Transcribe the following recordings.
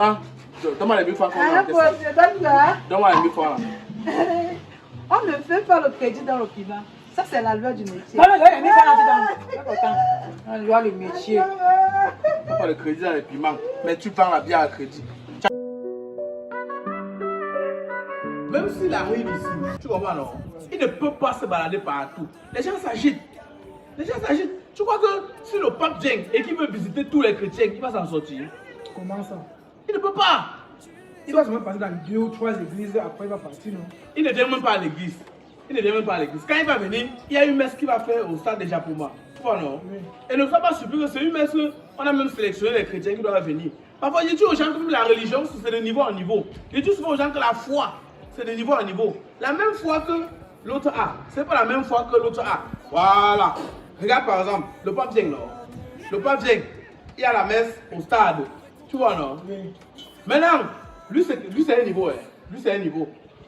Hein? Donne-moi les 1000 francs. Donne-moi les 1000 francs là. On ne fait pas le crédit dans le piment. Ça, c'est la loi du métier. Non, la loi du métier. On pas le crédit dans les piments, mais tu prends la bière à crédit. Même s'il arrive ici, tu comprends non? Il ne peut pas se balader partout. Les gens s'agitent. Les gens s'agitent. Tu crois que si le pape vient et qu'il veut visiter tous les chrétiens, il va s'en sortir? Comment ça? Il ne peut pas. Il va seulement passer dans 2 ou 3 églises, après il va partir, non? Il ne vient même pas à l'église. Il ne vient même pas à l'église. Quand il va venir, il y a une messe qu'il va faire au stade de Japoma. Tu vois non? Oui. Et ne sois pas surpris que c'est une messe, on a même sélectionné les chrétiens qui doivent venir. Parfois, je dis aux gens que la religion, c'est de niveau en niveau. Je dis souvent aux gens que la foi, c'est de niveau en niveau. La même foi que l'autre a. Ce n'est pas la même foi que l'autre a. Voilà. Regarde par exemple, le pape vient, non? Le pape vient, il y a la messe au stade. Tu vois, non? Oui. Maintenant, lui c'est un niveau. Hein. Lui, c'est un niveau.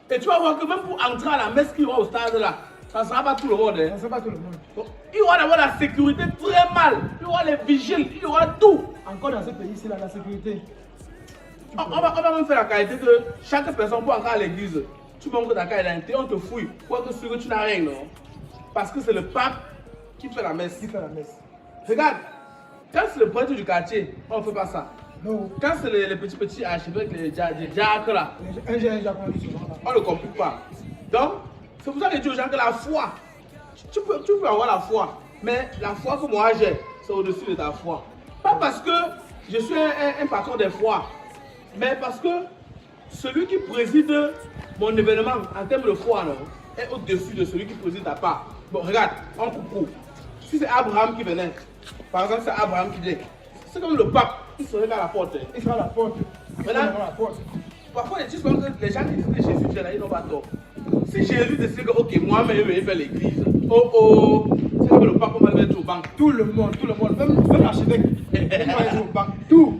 Et tu vas voir que même pour entrer à la messe qu'il y aura au stade là, ça ne sera pas tout le monde. Hein. Ça ne sera pas tout le monde. Donc, il y aura d'abord la sécurité très mal. Il y aura les vigiles, il y aura tout. Encore dans ce pays-ci, la sécurité. On va même faire la qualité que chaque personne pour entrer à l'église, tu montres ta carte d'identité, on te fouille. Quoi que tu n'as rien, non? Parce que c'est le pape qui fait la messe. Qui fait la messe. Regarde, quand c'est le prêtre du quartier, on ne fait pas ça. Non. Quand c'est les petits archevêques, les diacres là, Un diacre, on ne le complique pas. Donc, c'est pour ça que je dis aux gens que la foi, tu peux avoir la foi, mais la foi que moi j'ai, c'est au-dessus de ta foi. Pas parce que je suis un patron des foi, mais parce que celui qui préside mon événement en termes de foi non, est au-dessus de celui qui préside ta part. Bon, regarde, on coupe. Si c'est Abraham qui venait, par exemple, c'est Abraham qui vient, c'est comme le pape, il serait à la porte. Il sera à la porte. Maintenant, parfois, les gens qui disent que Jésus vient là, ils n'ont pas tort. Si Jésus décide que, ok, moi-même, je vais faire l'église, c'est comme le pape, on va le mettre au banc. Tout le monde, même l'archevêque. Il va être au banc. Tout.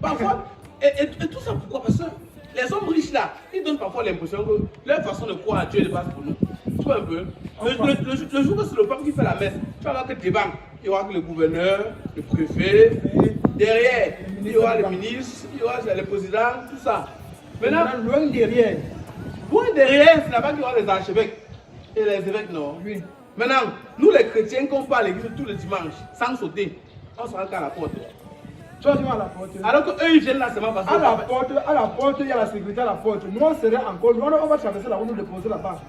Parfois, et tout ça pourquoi? Parce que les hommes riches là, ils donnent parfois l'impression que leur façon de croire à Dieu est de base pour nous. Tu vois un peu? Le jour que c'est le pape qui fait la messe, tu vas voir que devant, il y aura que le gouverneur, le préfet, derrière, il y aura les ministres, il y aura les présidents, tout ça. Maintenant, loin derrière. Loin derrière, c'est là-bas qu'il y aura les archevêques et les évêques, non? Oui. Maintenant, nous les chrétiens, qu'on part à l'église tous les dimanches, sans sauter, on sera qu'à la porte. Tu vas à la porte. Alors qu'eux, ils viennent là seulement parce que... À la porte, il y a la sécurité à la porte. Nous, on serait encore... on va traverser la route, nous déposer là-bas.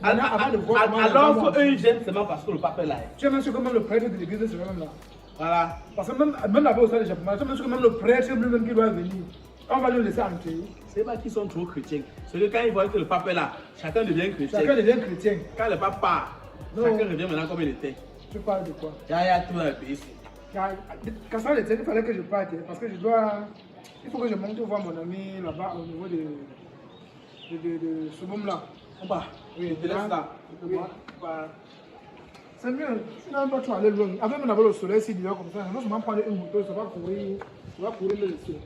Alors qu'eux, ils viennent seulement parce que le pape est là. Tu es même sûr que même le prêtre de l'église sera même là. Voilà. Parce que même là-bas au stade de Japon, tu es même sûr que même le prêtre lui-même qui doit venir, on va le laisser entrer. C'est pas qu'ils sont trop chrétiens. C'est que quand ils voient que le pape est là, chacun devient chrétien. Quand le pape part, chacun revient maintenant comme il était. Tu parles de quoi? Il y a tout dans le pays ici. Quand ça était, il fallait que je parte parce que je dois... Il faut que je monte voir mon ami là-bas au niveau de ce boom là. On va. Oui, de laisse là. C'est mieux. Tu n'as pas trop aller loin. Avec même le soleil, si dehors comme ça, non seulement prendre une moto, ça va courir. Tu vas courir le laisser.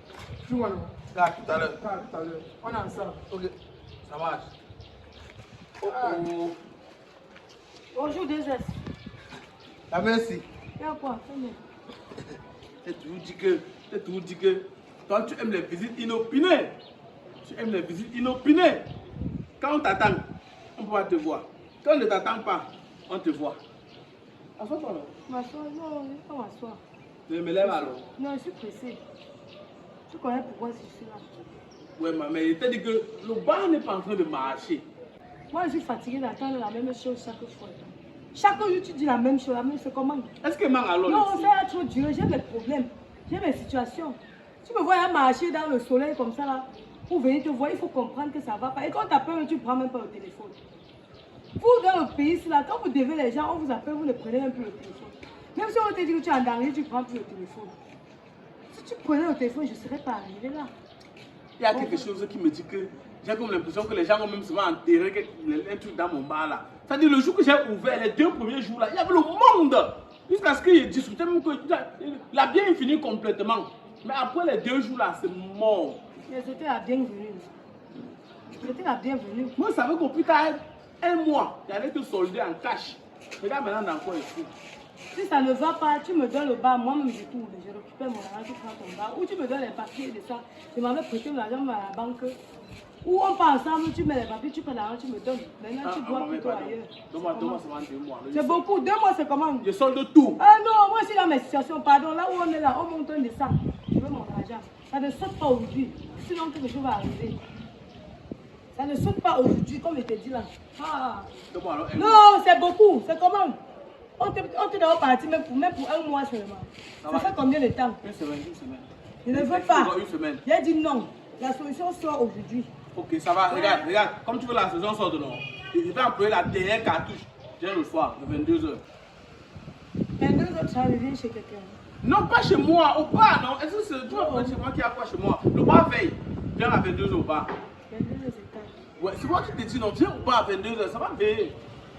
Tu vois non? Là, tout à l'heure. Tout à l'heure. On est ensemble. Ok. Ça marche. Bonjour, DSS. Ah, merci. Il y a quoi? Tu toujours dit que toi tu aimes les visites inopinées. Tu aimes les visites inopinées. Quand on t'attend, on ne peut pas te voir. Quand on ne t'attend pas, on te voit. Assois-toi alors. M'asseoir? Non, je ne vais pas m'asseoir. Je me lève alors. Non, je suis pressée. Tu connais pourquoi je suis là? Oui, mais il t'a dit que le bar n'est pas en train de marcher. Moi, je suis fatiguée d'attendre la même chose chaque fois. Chaque jour, tu dis la même chose, c'est comment? Est-ce que man alors? Non, ça a trop duré, j'ai mes problèmes, j'ai mes situations. Tu me vois marcher dans le soleil comme ça là, pour venir te voir, il faut comprendre que ça va pas. Et quand tu appelles, tu ne prends même pas le téléphone. Vous, dans le pays, là, quand vous devez les gens, on vous appelle, vous ne prenez même plus le téléphone. Même si on te dit que tu es en danger, tu ne prends plus le téléphone. Si tu prenais le téléphone, je ne serais pas arrivé là. Il y a quelque chose qui me dit que j'ai comme l'impression que les gens ont même souvent enterré un truc dans mon bar là. C'est-à-dire le jour que j'ai ouvert, les 2 premiers jours là, il y avait le monde. Jusqu'à ce qu'il discutait même que la bière est finie complètement. Mais après les 2 jours là, c'est mort. Mais c'était la bienvenue. C'était la bienvenue. Moi, ça veut qu'on plus tard, 1 mois, il y avait que solder en cash. Regarde maintenant dans quoi il faut. Si ça ne va pas, tu me donnes le bar, moi-même je tourne, je récupère mon argent, tu prends ton bar. Ou tu me donnes les papiers de ça, je m'avais prêté l'argent à la banque. Ou on part ensemble, tu mets les papiers, tu prends l'argent, tu me donnes. Maintenant tu dois plutôt ailleurs. Donne-moi seulement 2 mois. C'est beaucoup, 2 mois c'est comment? Je solde tout. Ah non, moi je suis dans mes situations, pardon, là où on est là, on monte un descend. Je veux mon argent. Ça ne saute pas aujourd'hui, sinon quelque chose va arriver. Ça ne saute pas aujourd'hui, comme je te dis là. Ah. Donne-moi alors 1 mois. Non, c'est beaucoup, c'est comment? On te doit partir même pour 1 mois seulement. Ça fait combien de temps? 1 semaine, 1 semaine. Je ne veux pas. 1 semaine. J'ai dit non. La solution sort aujourd'hui. Ok, ça va. Regarde. Comme tu veux la saison sort de non. Je vais employer la dernière cartouche. J'ai le soir, de 22h. 22h, tu vas revenir chez quelqu'un. Non, pas chez moi, au bar, non. Est-ce que c'est toi chez moi qui a quoi chez moi? Le bar veille. Viens à 22h au bar. 22h, c'est tard. Ouais, c'est moi qui te dis non. Viens au bar à 22h, ça va veiller.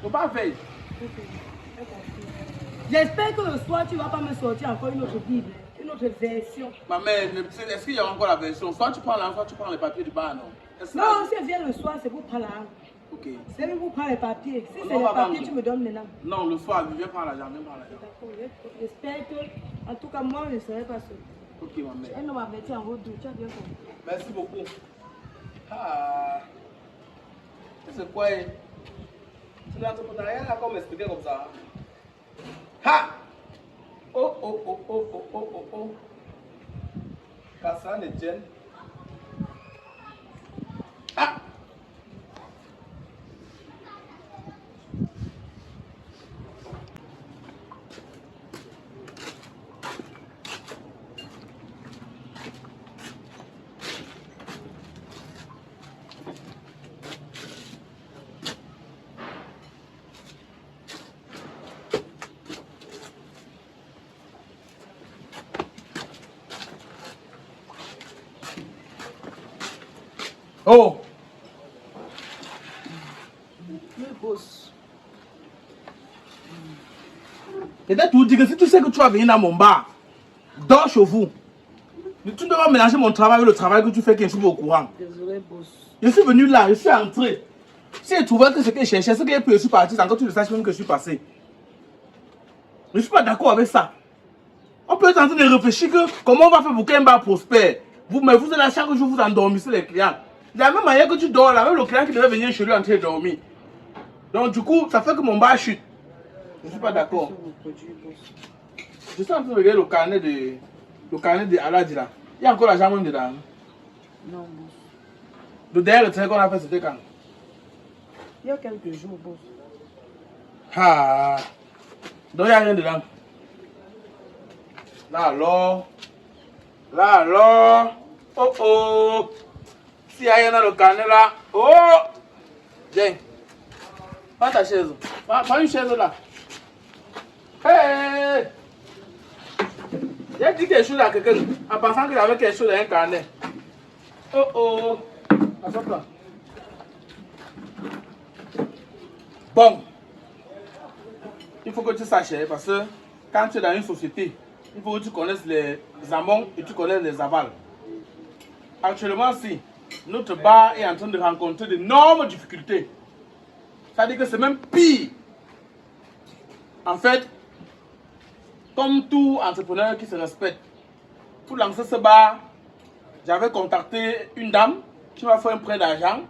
Au bar veille. Ok, j'ai compris. J'espère que le soir, tu ne vas pas me sortir encore une autre Bible, une autre version. Ma mère, est-ce qu'il y a encore la version? Soit tu prends l'argent, soit tu prends les papiers du bar, non? Non, si elle vient le soir, c'est pour prendre l'argent. Ok. C'est même pour prendre les papiers. Si On c'est les va papiers, vendre. tu me donnes maintenant. Non, le soir, viens prendre l'argent, viens prendre l'argent. D'accord, j'espère que, en tout cas, moi, je ne serai pas seul. Ok, ma mère. Un homme averti en route, tu as bien compris. Merci beaucoup. Ah. C'est quoi? Tu n'as rien à m'expliquer comme ça. Ha! Oh, oh, oh, oh, oh, oh, oh, oh. Cassandre Etienne. Ah! Oh! Le boss. Et là, tu vous dis que si tu sais que tu vas venir dans mon bar, dors chez vous. Tu ne dois pas mélanger mon travail avec le travail que tu fais, que je suis pas au courant. Désolé, boss. Je suis venu là, je suis entré. Si je trouvais que ce que je cherchais, ce que je suis parti, c'est encore tu ne saches même que je suis passé. Je ne suis pas d'accord avec ça. On peut être en train de réfléchir que comment on va faire pour qu'un bar prospère. Mais vous êtes là chaque jour, vous endormissez les clients. De la même manière que tu dors là, même le client qui devait venir chez lui en train de dormir. Donc du coup, ça fait que mon bar chute. Je ne suis pas d'accord. Je suis en train de regarder le carnet de Aladi là. Il y a encore l'argent même dedans. Non, boss. Le dernier retrait qu'on a fait, c'était quand? Il y a quelques jours, boss. Ah. Donc il n'y a rien dedans. Là alors. Oh oh. S'il y a rien dans le carnet là. Oh. Viens. Prends ta chaise. Prends une chaise là. Hey. J'ai dit quelque chose à quelqu'un en pensant qu'il avait quelque chose dans un carnet. Oh oh. Assois-toi. Bon. Il faut que tu saches, parce que quand tu es dans une société, il faut que tu connaisses les amont et tu connaisses les avals. Actuellement, si notre bar est en train de rencontrer d'énormes difficultés, ça veut dire que c'est même pire. En fait, comme tout entrepreneur qui se respecte, pour lancer ce bar, j'avais contacté une dame qui m'a fait un prêt d'argent.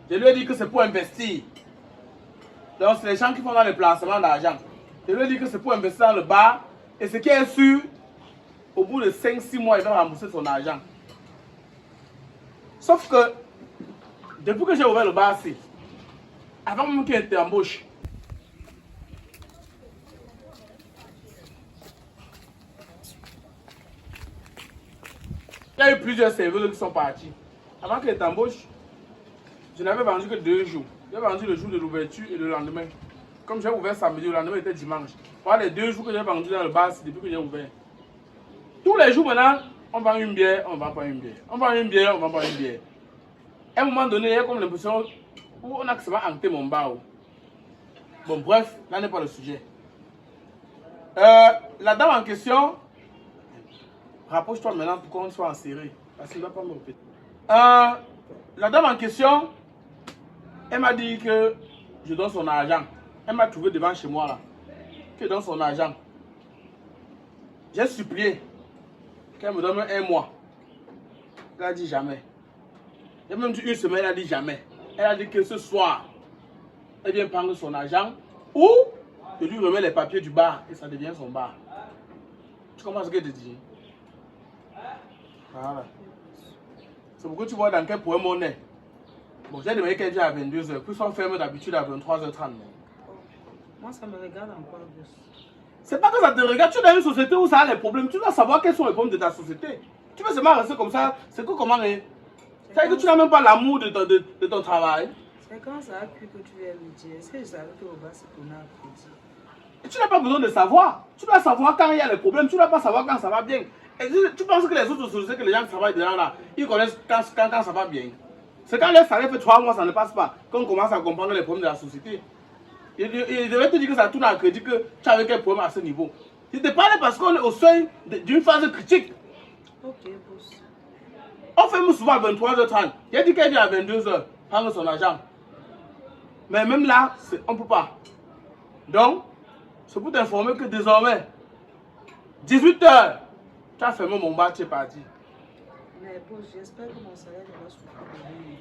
Je lui ai dit que c'est pour investir. Donc, c'est les gens qui font dans les placements d'argent. Je lui ai dit que c'est pour investir dans le bar. Et ce qui est sûr, au bout de 5-6 mois, il va rembourser son argent. Sauf que, depuis que j'ai ouvert le bar-ci, avant même qu'il t'embauche, il y a eu plusieurs serveurs qui sont partis. Avant qu'il t'embauche, je n'avais vendu que 2 jours. J'ai vendu le jour de l'ouverture et le lendemain. Comme j'ai ouvert samedi, le lendemain était dimanche. Voilà les 2 jours que j'ai vendu dans le bar depuis que j'ai ouvert. Tous les jours maintenant, on vend une bière, on ne vend pas une bière. On vend une bière, on ne vend pas une bière. À un moment donné, il y a comme l'impression où on a que ça va hanter mon bar. Bon, bref, là n'est pas le sujet. La dame en question, rapproche-toi maintenant pour qu'on soit en série. Parce qu'il ne va pas me répéter. La dame en question, elle m'a dit que je donne son argent. Elle m'a trouvé devant chez moi là. qui donne son argent. J'ai supplié qu'elle me donne un mois. Elle a dit jamais. J'ai même dit une semaine, elle a dit jamais. Elle a dit que ce soir, elle vient prendre son argent ou je lui remets les papiers du bar et ça devient son bar. Tu comprends ce que je te dis? Voilà. C'est pourquoi tu vois dans quel point on est. Bon, j'ai demandé qu'elle vienne à 22h, puis sont fermés d'habitude à 23h30. Moi, ça me regarde encore, boss. C'est pas que ça te regarde, tu es dans une société où ça a les problèmes, tu dois savoir quels sont les problèmes de ta société. Tu veux seulement rester comme ça, c'est que comment est. C'est que tu n'as même pas l'amour de ton travail. C'est quand ça a cru que tu viens me dire. Est-ce que je savais que au bas c'est qu'on a appris? Et tu n'as pas besoin de savoir. Tu dois savoir quand il y a les problèmes, tu ne dois pas savoir quand ça va bien. Et tu penses que les autres sociétés, que les gens qui travaillent dedans là, ils connaissent quand ça va bien. C'est quand les salaires fait 3 mois, ça ne passe pas, qu'on commence à comprendre les problèmes de la société. Il devait te dire que ça tourne à crédit, que tu avais quel problème à ce niveau. Je te parle parce qu'on est au seuil d'une phase critique. Ok, boss. On fait souvent à 23h30. Il a dit qu'elle vient à 22h, prendre son argent. Mais même là, on ne peut pas. Donc, c'est pour t'informer que désormais, 18h, tu as fermé mon bar, tu es parti. Mais boss, j'espère que mon salaire ne va souffrir de rien.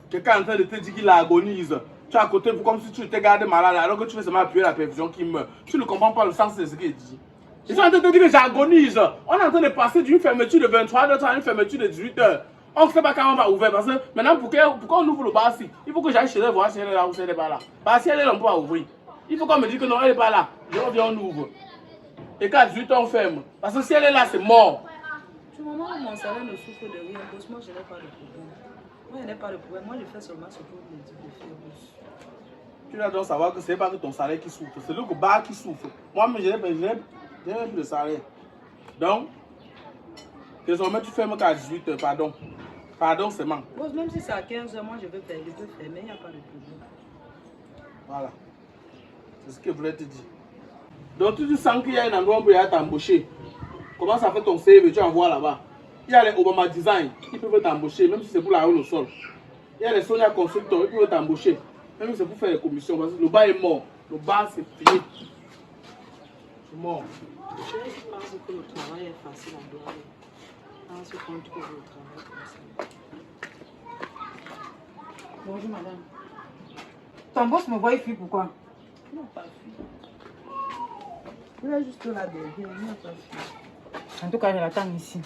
Quelqu'un est en train de te dire qu'il agonise. Tu es à côté comme si tu étais gardé malade alors que tu veux seulement appuyer la perfusion qui meurt. Tu ne comprends pas le sens de ce qu'il dit. Ils sont en train de te dire que j'agonise. On est en train de passer d'une fermeture de 23h à une fermeture de 18h. On ne sait pas quand on va ouvrir parce que maintenant, pourquoi on ouvre le bar si? Il faut que j'aille chez elle voir si elle est là ou si elle n'est pas là. Parce que si elle est là, on peut pas ouvrir. Il faut qu'on me dise que non, elle n'est pas là. Je reviens, on ouvre. Et qu'à 18h, on ferme. Parce que si elle est là, c'est mort. Du moment où mon salaire ne souffre de rien, boss, moi je n'ai pas de problème. Moi je n'ai pas de problème. Moi je fais seulement ce que vous me dites de faire, boss. Tu dois donc savoir que ce n'est pas que ton salaire qui souffre, c'est le bar qui souffre. Moi-même, je n'ai plus de salaire. Donc, désormais, tu fermes qu'à 18h, pardon. Pardon, c'est man. Boss, même si c'est à 15h, moi je peux fermer, il n'y a pas de problème. Voilà. C'est ce que je voulais te dire. Donc, tu sens qu'il y a un endroit où il y a t'embaucher. Comment ça fait ton CV, tu envoies là-bas. Il y a les Obama Design, ils peuvent t'embaucher, même si c'est pour la haut au sol. Il y a les Sonia Consultants, ils peuvent t'embaucher. Même si c'est pour faire les commissions, parce que le bar est mort. Le bar, c'est fini. C'est mort. Je pense que le travail est facile à doire. En ce compte que le travail comme ça. Bonjour madame. Ton boss me voit, il fuit pourquoi? Non, pas fui. Il est juste là derrière, il n'a pas fui. En tout cas, je l'attends ici.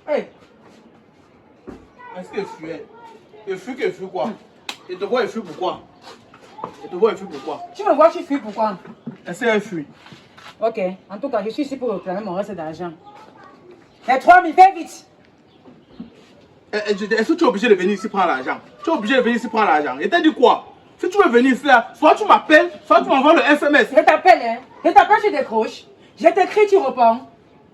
Hey! Est-ce qu'il fuit? Il fuit quoi? Il te voit, il fuit pourquoi? Il te voit, il fuit pourquoi? Tu me vois, tu fuis pourquoi? Est-ce qu'elle fuit? Ok, en tout cas, je suis ici pour réclamer mon reste d'argent. Les 3000, fais vite! Est-ce que tu es obligé de venir ici prendre l'argent? Tu es obligé de venir ici prendre l'argent. Et t'as dit quoi? Si tu veux venir ici là, soit tu m'appelles, soit tu m'envoies le SMS. Je t'appelle, hein? Je t'appelle, tu décroches. Je t'écris, tu réponds.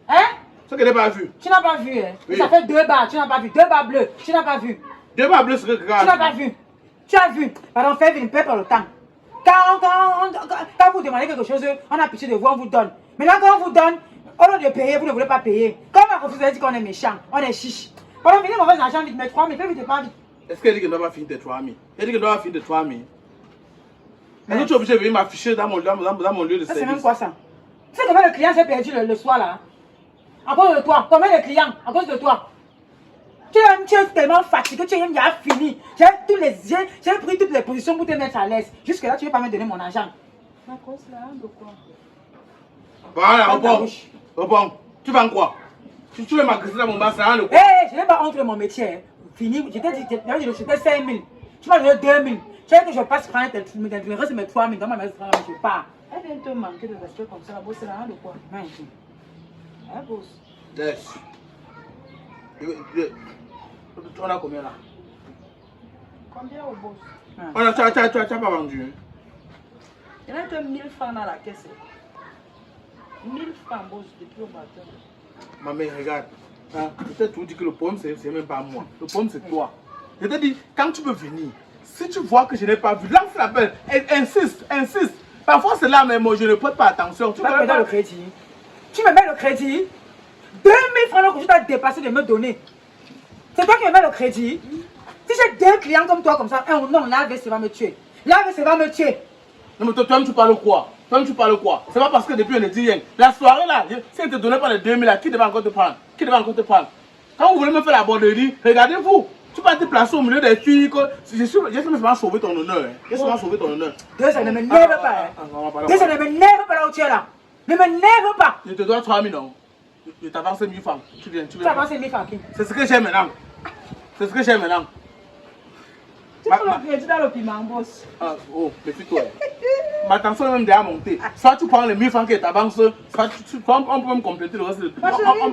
Hein? Ce que tu n'as pas vu. Tu n'as pas vu, hein? Oui. Ça fait 2 barres, tu n'as pas vu. 2 barres bleues, tu n'as pas vu. Deux barres bleues, c'est que Tu n'as pas vu. Tu as vu. Pardon, fais une paix pour le temps. Quand vous demandez quelque chose, on a pitié de vous, on vous donne. Maintenant, quand on vous donne, au lieu de payer, vous ne voulez pas payer. Quand on refuse, vous dit qu'on est méchant, on est chiche. Pendant venez mauvais argent, vite, mais 3000, fais vite, pas vite. Est-ce qu'elle dit qu'elle ne doit pas finir tes 3000? Elle dit qu'elle doit pas finir tes 3000. Est-ce que tu es obligé de venir m'afficher dans mon lieu de Ça, service? c'est même quoi ça? Tu sais combien de clients j'ai perdu le soir là? À cause de toi. Combien de clients? À cause de toi. Tu es tellement fatigué, tu as fini. J'ai pris toutes les positions pour te mettre à l'aise. Jusque là, tu ne veux pas me donner mon argent. Ma cause là, de quoi? Voilà, Ferme ta reprends. bouche. Reprends. Tu vends quoi? Tu veux m'agresser dans mon bar, c'est rien de quoi? Hé, je n'ai pas honte de mon métier. Hein. Fini, j'étais 5 000. Tu m'as donné 2 000. Tu sais que je passe prendre le reste de mes 3 000 dans ma maison, je pars. Elle vient te manquer de respect comme ça, la bosse, c'est là, de quoi? Merci. Hein, boss? Yes. On a combien là? Combien au boss? On a, tu n'as pas vendu. Hein? Il y en a que 1000 francs dans la caisse. 1000 francs, boss, depuis au matin. Ma mère, regarde. Hein? Je t'ai tout dit que le problème, c'est même pas moi. Le problème, c'est toi. Je t'ai dit, quand tu peux venir, si tu vois que je n'ai pas vu, lance l'appel. Insiste. Parfois, c'est là, mais moi, je ne prête pas attention. Tu vas me mettre le crédit. Tu me mets le crédit. 2000 francs que je dois dépasser de me donner. C'est toi qui me mets le crédit. Si j'ai deux clients comme toi, comme ça, non, l'AVC va me tuer. L'AVC va me tuer. Non, mais toi-même, tu parles quoi? Toi-même, tu parles quoi? C'est pas parce que depuis on ne dit rien. La soirée là, si on ne te donnait pas les 2000 là, qui devait encore te prendre? Qui devait encore te prendre? Quand vous voulez me faire la borderie, regardez-vous. Tu vas te placer au milieu des filles. J'ai seulement sauvé ton honneur. J'ai seulement sauvé ton honneur. Deux, ça ne m'énerve pas. Deux, ça ne m'énerve pas là où tu es là. Ne m'énerve pas. Je te dois 3000 non. Je t'avance 1000 francs. Tu viens. Tu avances 1000 francs. C'est ce que j'ai maintenant. C'est ce que j'ai maintenant. Tu peux le crédit dans le piment, boss. Oh, méfie-toi. Ma tension est même déjà montée. Soit tu prends les 1000 francs que tu avances, soit on peut même compléter le reste.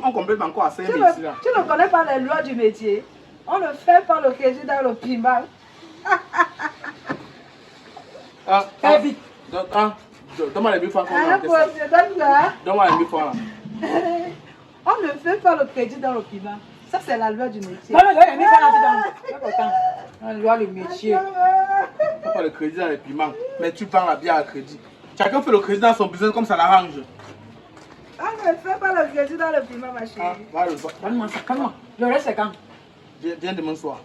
On complète encore à 5000 ici là. Tu ne connais pas les lois du métier. On ne fait pas le crédit dans le piment. Fais vite. Donne-moi les 1000 francs qu'on a. Donne-moi les 1000 francs là. On ne fait pas le crédit dans le piment. Ça, c'est la loi du métier. Non, mais les 1000 francs là, la loi du métier. On pas le crédit dans les piments, mais tu prends la bière à crédit. Chacun fait le crédit dans son business comme ça l'arrange. On ne fait pas le crédit dans le piment, ma chérie. Donne-moi ça, calme-moi. Le reste, c'est quand? Viens demain soir.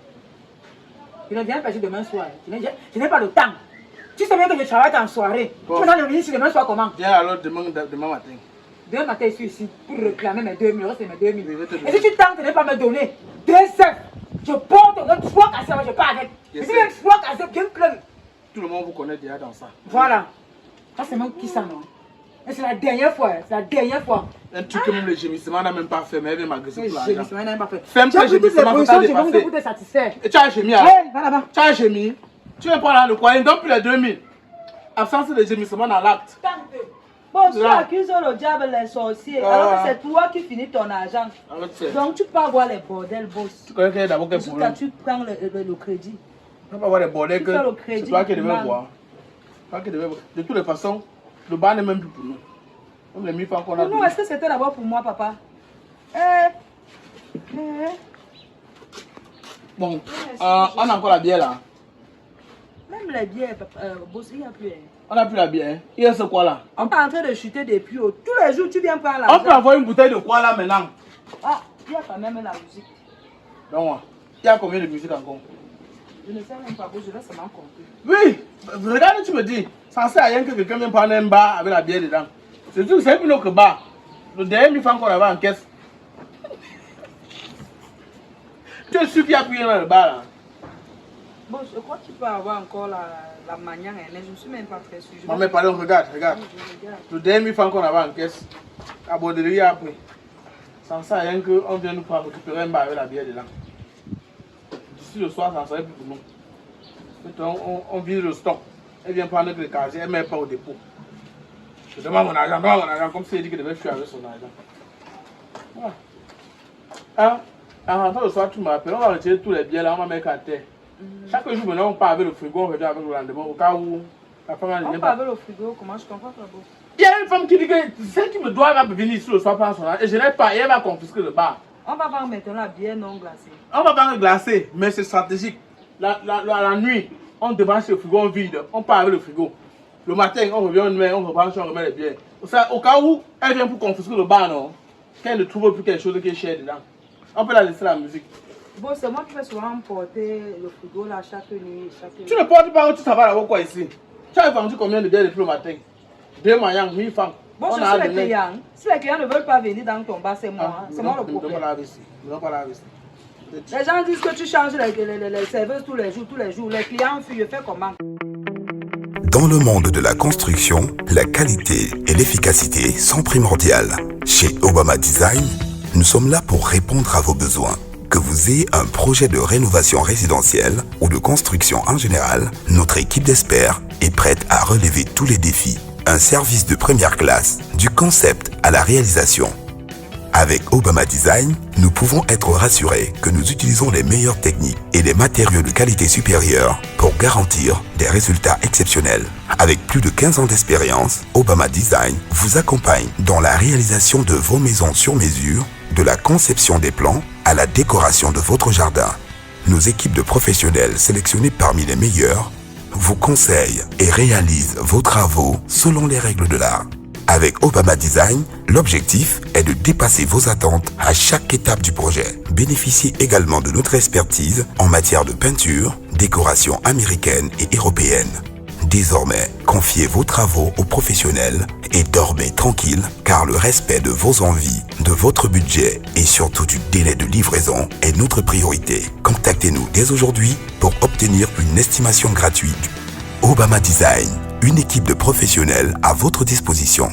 Je ne viens pas ici demain soir. Je n'ai pas le temps. Tu sais bien que je travaille en soirée. Tu me donnes venir ici demain soir comment? Viens alors demain matin. Demain matin, je suis ici pour réclamer mes 2000. Le reste, c'est mes 2000. Et si tu tentes de ne pas me donner 2 heures, je porte notre fois cassé, je pars avec. Et si une fois cassé, bien plein. Tout le monde vous connaît déjà dans ça. Voilà. Ça, c'est même qui ça, non? Et c'est la dernière fois. C'est la dernière fois. Un truc que même le gémissement n'a même pas fait, mais elle vient m'agresser pour l'argent. Gémissement n'a pas fait. Fais un peu le gémissement pour t'en dépasser. Pour te satisfaire. Et tu as gémi alors? Allez, va là-bas. Tu as gémi. Tu viens prendre là le coin, il ne donne plus les 2000. Absence de gémissement dans l'acte. Bon, tu accuses le diable, les sorciers, alors que c'est toi qui finis ton argent. Donc tu peux avoir les bordels, boss. Tu connais d'abord quel Quand problème? tu prends le crédit. Tu peux avoir les bordels que c'est toi qui devais voir. De toutes les façons, le bar n'est même plus pour nous. Comme les 1000 francs qu'on a. Non, est-ce que c'était d'abord pour moi, papa? Bon, on a encore la bière là. Même les bières, boss, il n'y a plus. On n'a plus la bière. Hein. Il y a ce quoi là? On est en train de chuter des plus hauts. Tous les jours, tu viens prendre On peut l'argent. avoir une bouteille de quoi là maintenant? Ah, il y a quand même la musique. Donc, il y a combien de musique encore? Je ne sais même pas, boss, je vais seulement compter. Oui, regarde, tu me dis, ça ne sert à rien que quelqu'un vienne prendre un bar avec la bière dedans. C'est tout, c'est plus notre bar. Le dernier 1000 francs qu'on avait en caisse. Tu es sûr qu'il y a plus rien dans le bar là? Bon, je crois que tu peux avoir encore la manière, mais je ne suis même pas très sûr. Non, mais pardon, regarde. Le dernier 1000 francs qu'on avait en caisse, à borderie après. Ça ne sert à rien qu'on vienne nous prendre récupérer un bar avec la bière dedans. D'ici le soir, ça ne serait plus pour nous. Maintenant, on vide le stock. Elle vient prendre le casier, elle ne met pas au dépôt. Je demande mon argent, comme si elle dit qu'elle devait fuir avec son argent. Voilà. Hein? En rentrant le soir, tu m'appelles, on va retirer tous les biens là, on va mettre à terre. Chaque jour, maintenant, on part avec le frigo, on revient avec le lendemain, au cas où la femme n'a on part avec le frigo, comment je comprends pas beau. Il y a une femme qui dit que celle qui me doit va venir ici le soir prendre son argent, et je n'ai pas, et elle va confisquer le bar. On va vendre maintenant la bière non glacée. On va vendre glacé, mais c'est stratégique. La nuit, on débranche le frigo, on vide, on part avec le frigo. Le matin, on revient, on rebranche, on remet les bières. Au cas où elle vient pour confisquer le bar, non? Qu'elle ne trouve plus quelque chose qui est cher dedans. On peut la laisser la musique. Bon, c'est moi qui vais souvent porter le frigo là chaque nuit. Tu ne portes pas, tu savais avoir quoi ici? Tu as vendu combien de bières depuis le matin? 2 maillots, 1000 francs. Bon, je suis les clients. Si les clients ne veulent pas venir dans ton bar, c'est moi. C'est moi le problème. Ne pas la ici. Les gens disent que tu changes les serveuses tous les jours. Les clients fuient, fais comment? Dans le monde de la construction, la qualité et l'efficacité sont primordiales. Chez Obama Design, nous sommes là pour répondre à vos besoins. Que vous ayez un projet de rénovation résidentielle ou de construction en général, notre équipe d'experts est prête à relever tous les défis. Un service de première classe, du concept à la réalisation. Avec Obama Design, nous pouvons être rassurés que nous utilisons les meilleures techniques et les matériaux de qualité supérieure pour garantir des résultats exceptionnels. Avec plus de 15 ans d'expérience, Obama Design vous accompagne dans la réalisation de vos maisons sur mesure, de la conception des plans à la décoration de votre jardin. Nos équipes de professionnels sélectionnés parmi les meilleurs vous conseillent et réalisent vos travaux selon les règles de l'art. Avec Obama Design, l'objectif est de dépasser vos attentes à chaque étape du projet. Bénéficiez également de notre expertise en matière de peinture, décoration américaine et européenne. Désormais, confiez vos travaux aux professionnels et dormez tranquille car le respect de vos envies, de votre budget et surtout du délai de livraison est notre priorité. Contactez-nous dès aujourd'hui pour obtenir une estimation gratuite. Obama Design, une équipe de professionnels à votre disposition.